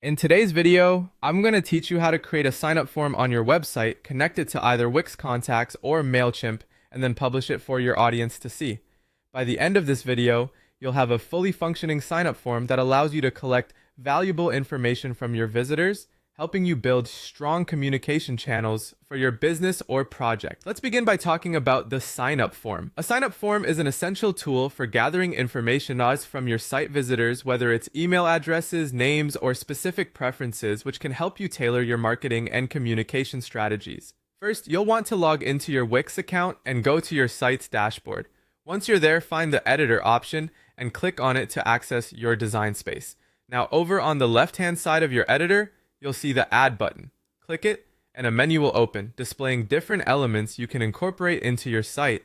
In today's video, I'm going to teach you how to create a sign-up form on your website, connect it to either Wix Contacts or MailChimp, and then publish it for your audience to see. By the end of this video, you'll have a fully functioning sign-up form that allows you to collect valuable information from your visitors, helping you build strong communication channels for your business or project. Let's begin by talking about the sign-up form. A sign-up form is an essential tool for gathering information from your site visitors, whether it's email addresses, names, or specific preferences, which can help you tailor your marketing and communication strategies. First, you'll want to log into your Wix account and go to your site's dashboard. Once you're there, find the editor option and click on it to access your design space. Now, over on the left-hand side of your editor, you'll see the Add button. Click it, and a menu will open, displaying different elements you can incorporate into your site.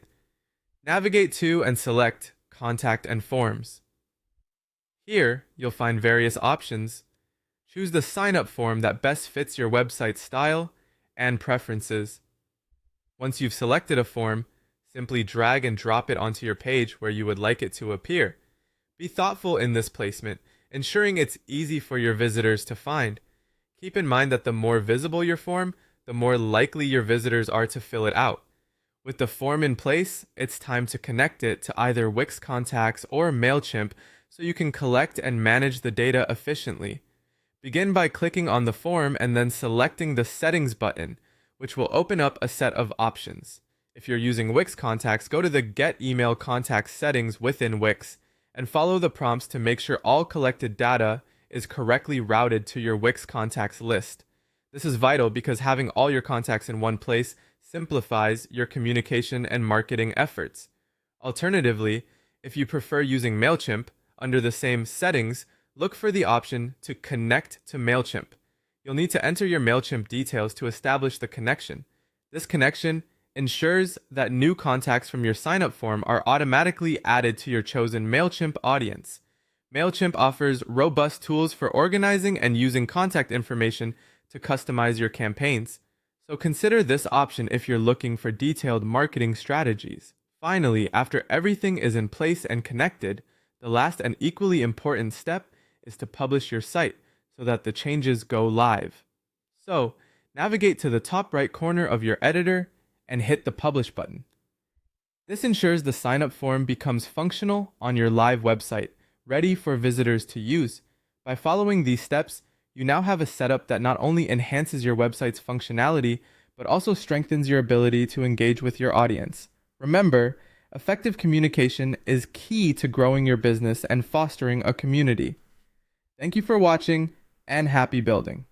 Navigate to and select Contact and Forms. Here, you'll find various options. Choose the sign-up form that best fits your website style and preferences. Once you've selected a form, simply drag and drop it onto your page where you would like it to appear. Be thoughtful in this placement, ensuring it's easy for your visitors to find. Keep in mind that the more visible your form, the more likely your visitors are to fill it out. With the form in place, it's time to connect it to either Wix Contacts or MailChimp so you can collect and manage the data efficiently. Begin by clicking on the form and then selecting the Settings button, which will open up a set of options. If you're using Wix Contacts, go to the Get Email Contacts settings within Wix and follow the prompts to make sure all collected data is correctly routed to your Wix Contacts list. This is vital because having all your contacts in one place simplifies your communication and marketing efforts. Alternatively, if you prefer using MailChimp, under the same settings, look for the option to connect to MailChimp. You'll need to enter your MailChimp details to establish the connection. This connection ensures that new contacts from your sign-up form are automatically added to your chosen MailChimp audience. MailChimp offers robust tools for organizing and using contact information to customize your campaigns, so consider this option if you're looking for detailed marketing strategies. Finally, after everything is in place and connected, the last and equally important step is to publish your site so that the changes go live. So, navigate to the top right corner of your editor and hit the Publish button. This ensures the sign-up form becomes functional on your live website, ready for visitors to use. By following these steps, you now have a setup that not only enhances your website's functionality, but also strengthens your ability to engage with your audience. Remember, effective communication is key to growing your business and fostering a community. Thank you for watching, and happy building.